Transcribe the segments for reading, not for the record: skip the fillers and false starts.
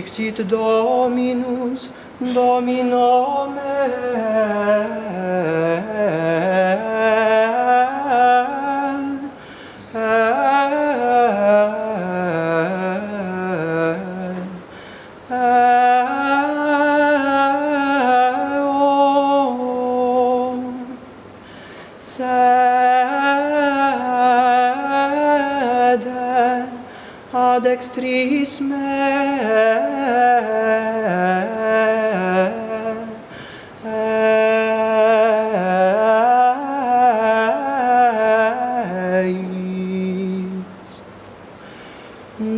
Dixit Dominus, Domino ad extris meis.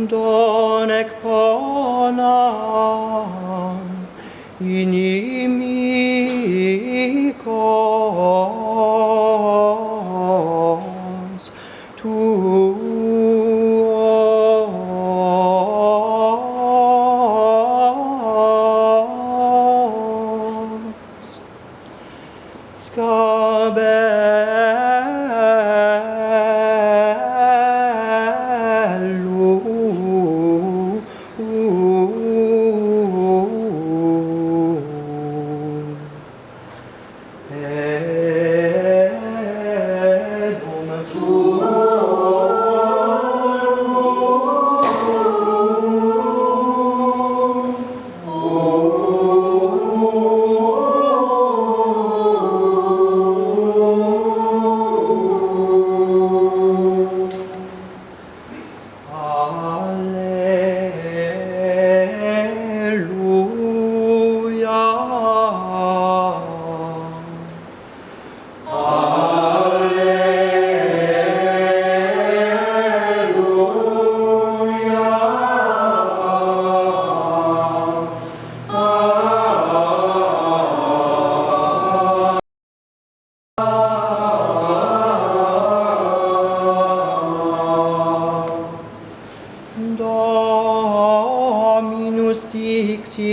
Donec ponam inimicos tuos. Scabellum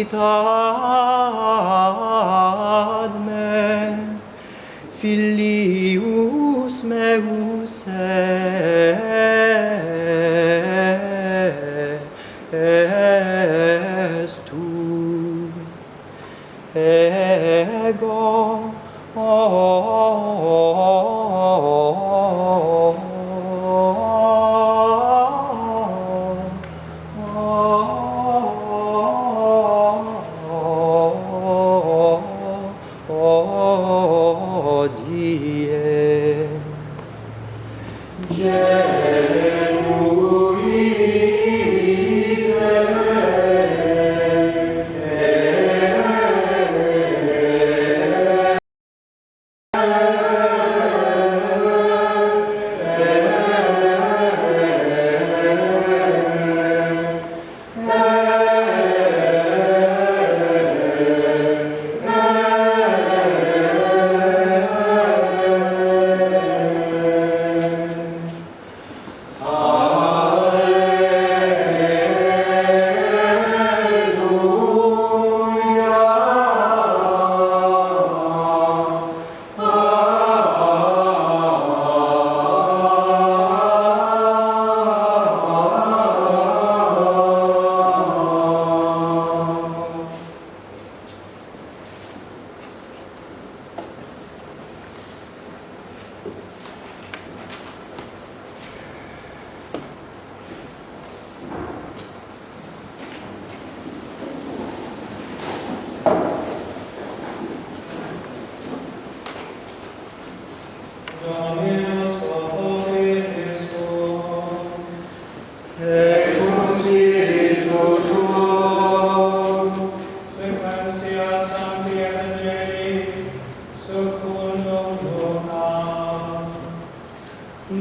invitat me, filius meus est tu. Ego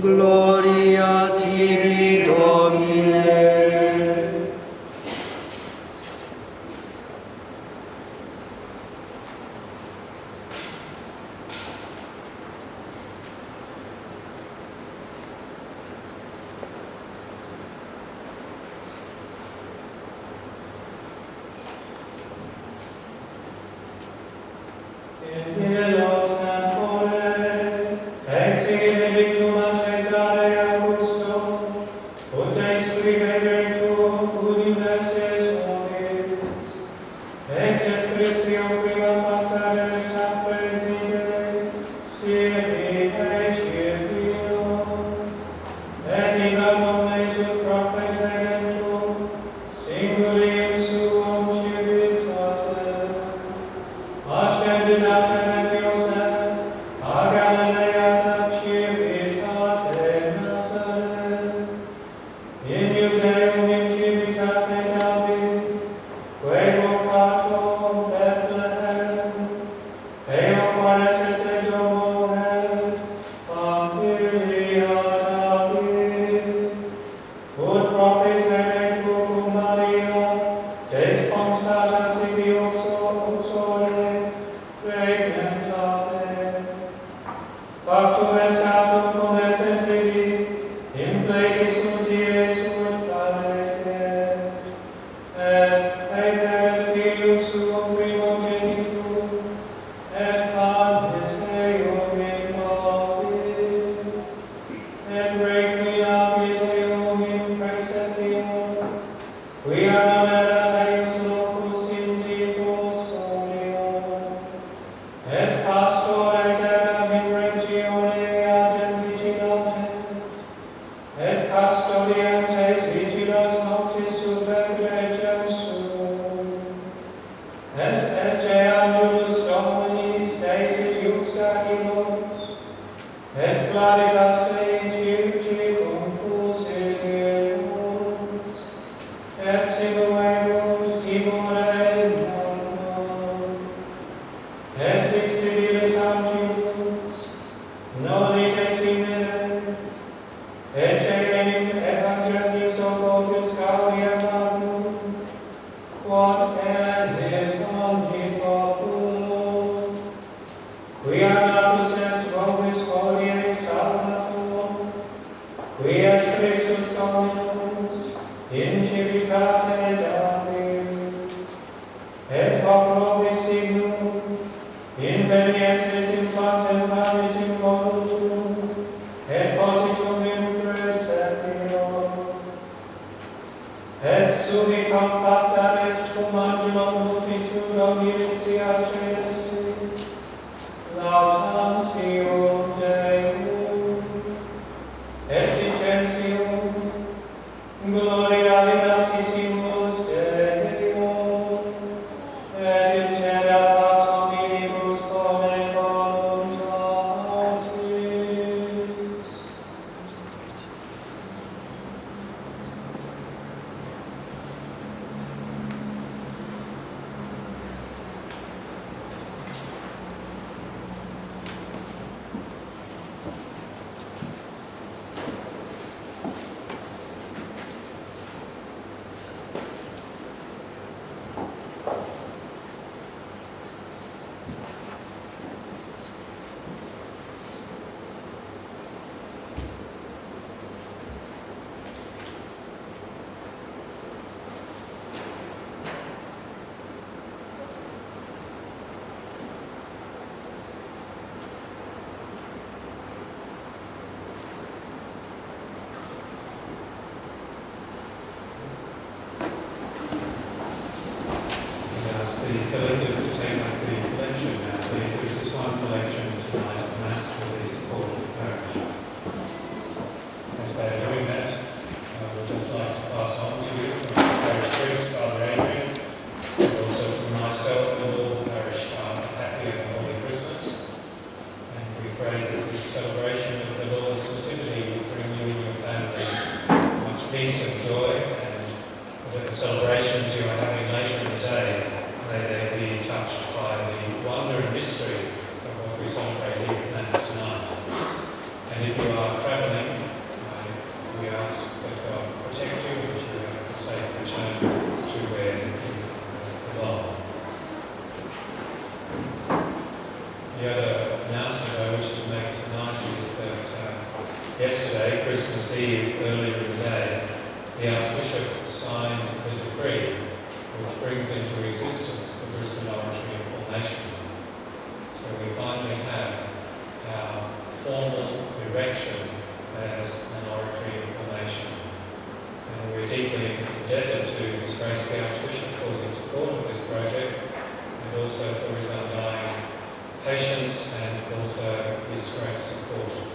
Gloria tibi, Domine. propositum in praeservio. Et subitum pacta est cum angelum multitudum initia celestis, laudantium Deum, efficentium, gloria in altissimus Deo, et in terra pax hominibus bone voluntatis. The collectors to take up the collection now, please. There's just one collection tonight at Mass for the support of the parish. As they're doing that, we'd just like to pass on to you from the parish priest, Father Adrian, and also from myself and all the parish staff, happy and holy Christmas. And we pray that this celebration of the Lord's Nativity will bring you and your family much peace and joy, and that the celebrations you are having later in the day, may they be touched by the wonder and mystery of what we celebrate here at Mass tonight. And if you are travelling, we ask that God protect you and that you have a safe return to where you belong. The other announcement I wish to make tonight is that yesterday, Christmas Eve, earlier in the day, the Archbishop signed the decree which brings into existence the Brisbane Oratory in formation. So we finally have our formal erection as an oratory in formation. And we're deeply indebted to His Grace the Archbishop for his support of this project, and also for his undying patience and also his great support.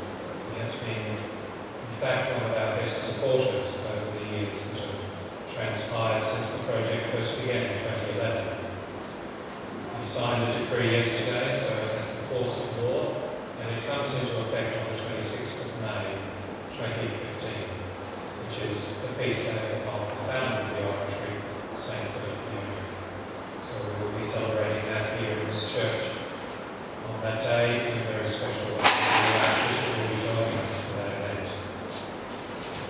He has been, in fact, one of our best supporters over the years that have transpired since the project first began in 2011. We signed the decree yesterday, so it has the force of law, and it comes into effect on the 26th of May 2015, which is the feast day of the founder of the oratory, St. Philip Neri. So we will be celebrating that here in this church on that day in a very special way. The Archbishop will be joining us for that event.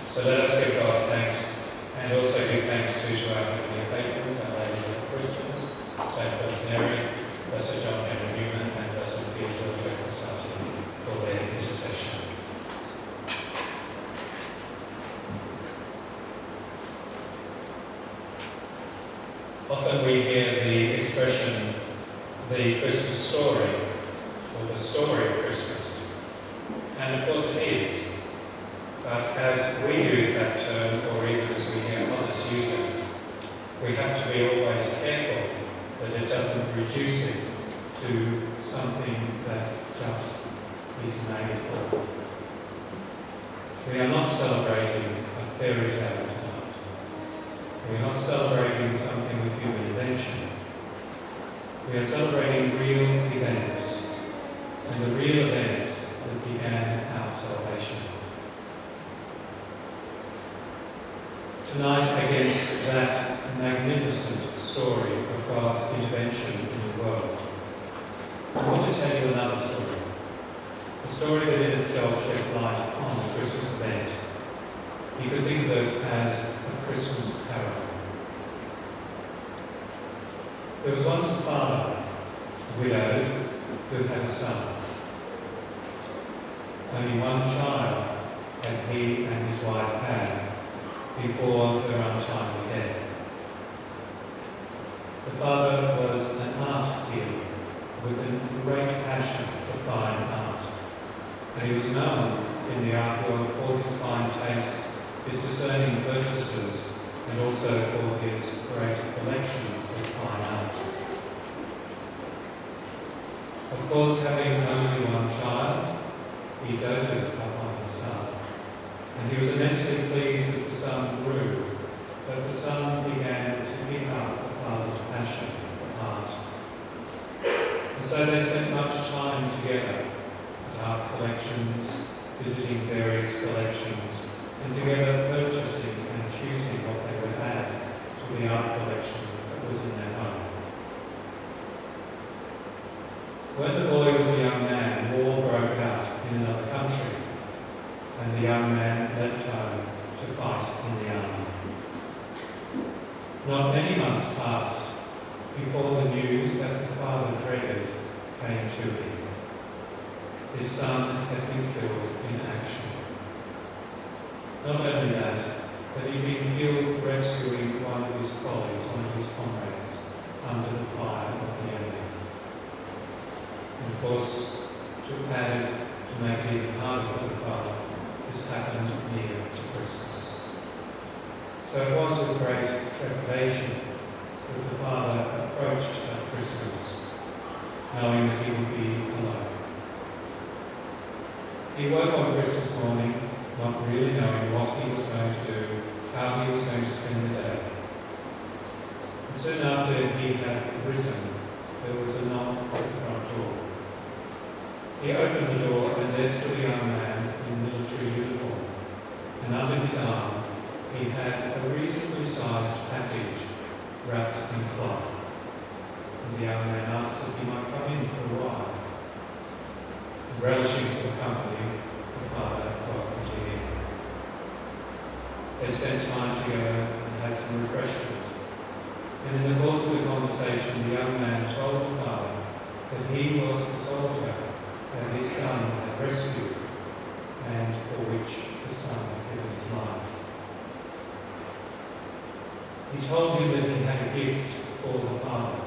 So let us give God thanks. And also give thanks to our heavenly patrons, our Lady of the Christians, St. Philip Neri, Blessed John Henry Newman, and Blessed Pia Georgia Cosati, for their intercession. Often we hear the expression, the Christmas story, or the story of Christmas. And of course it is. But as we use that term, or even as we hear others use it, we have to be always careful that it doesn't reduce it to something that just is made up. We are not celebrating a fairy tale tonight. We are not celebrating something of human invention. We are celebrating real events, and the real events that began our salvation. Tonight, against that magnificent story of God's intervention in the world, I want to tell you another story. A story that in itself sheds light on the Christmas event. You could think of it as a Christmas carol. There was once a father, widowed, who had a son. Only one child had he and his wife had before their untimely death. The father was an art dealer with a great passion for fine art, and he was known in the art world for fine taste, his discerning purchases, and also for his great collection of fine art. Of course, having only one child, he doted upon his son, and he was immensely pleased as the son grew, that the son began to pick up the father's passion for art. And so they spent much time together at art collections, visiting various collections, and together purchasing and choosing what they would add to the art collection that was in their home. When the boy was a young man, war broke out in another country, and the young man left home to fight in the army. Not many months passed before the news that the father dreaded came to him. His son had been killed in action. Not only that, but he'd been killed rescuing one of his colleagues, one of his comrades, under the fire of the enemy. And of course, to add it, to make it even harder for the father, this happened near to Christmas. So it was with great trepidation that the father approached at Christmas, knowing that he would be alone. He woke on Christmas morning, not really knowing what he was going to do, how he was going to spend the day. And soon after he had risen, there was a knock at the front door. He opened the door, and there stood a young man in military uniform, and under his arm he had a reasonably sized package wrapped in cloth. And the young man asked if he might come in for a while. And relishing some company, the father welcomed him in. They spent time together and had some refreshment. And in the course of the conversation, the young man told the father that he was the soldier that his son had rescued, and for which the son had given his life. He told him that he had a gift for the father,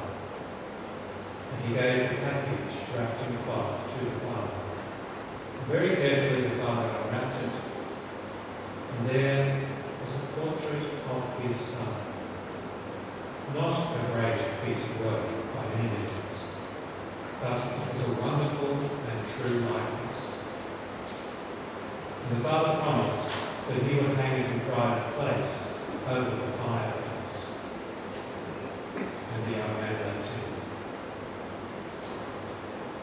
and he gave the package wrapped in cloth to the father. And very carefully the father unwrapped it, and there was a portrait of his son. Not a great piece of work by any means, but it was a wonderful and true likeness. And the father promised that he would hang it in private place over the fireplace. And the young man left him.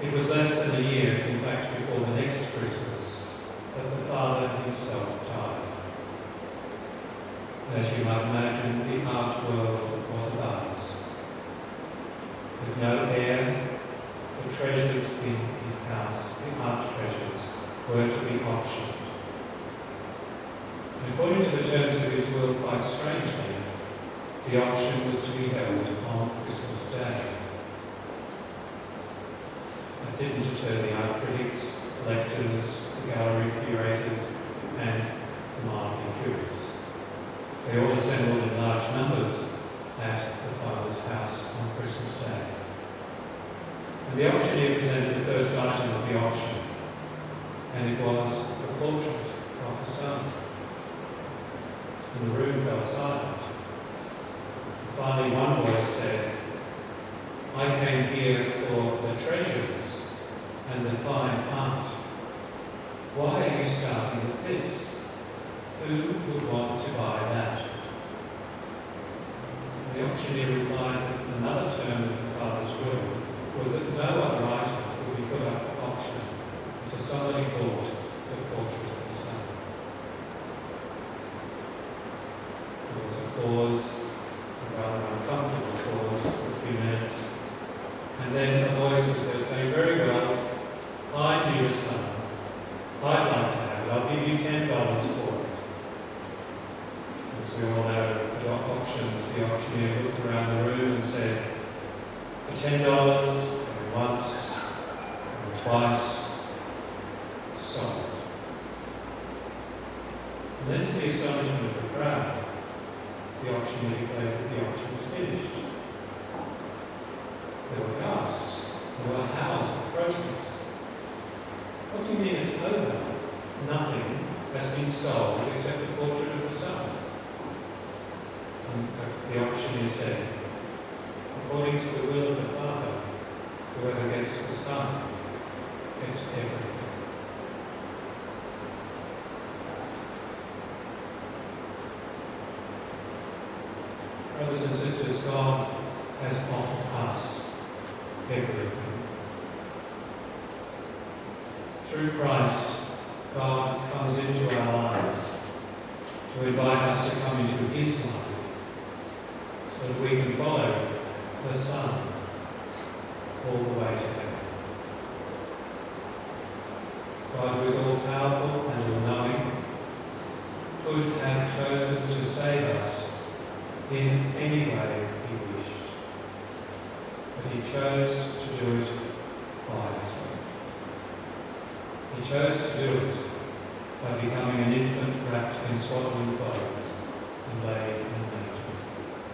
It was less than a year, in fact, before the next Christmas, that the father himself died. And as you might imagine, the art world was a buzz. With no heir, the treasures in his house, the art treasures, were to be auctioned. And according to the terms of his will, quite strangely, the auction was to be held on Christmas Day. That didn't deter the art critics, collectors, the gallery curators, and the mildly curious. They all assembled in large numbers at the father's house on Christmas Day. And the auctioneer presented the first item of the auction, and it was a portrait of the son. And the room fell silent. And finally one voice said, "I came here for the treasures and the fine art. Why are you starting with this? Who would want to buy that?" And the auctioneer replied that another term of the father's will was that no other item would be put up for auction until somebody bought the portrait of the son. There was a pause, a rather uncomfortable pause for a few minutes, and then a voice was there saying, "Very well, I need a son. I'd like to have it. I'll give you $10 for it." As we all know, at auctions, the auctioneer looked around the room and said, "For $10, going once, going twice, sold." And then, to the astonishment of the crowd, the auctioneer declared that the auction was finished. There were gasps, there were howls of protest. "What do you mean it's over? Nothing has been sold except the portrait of the Son. And the auctioneer said, according to the will of the Father, whoever gets the Son gets everything. Brothers and sisters, God has offered us everything. Through Christ, God comes into our lives to invite us to come into His life so that we can follow the Son all the way to heaven. God, who is all-powerful and all-knowing, could have chosen to save us in any way He wished, but He chose to do it quietly. He chose to do it by becoming an infant wrapped in swaddling clothes and laid in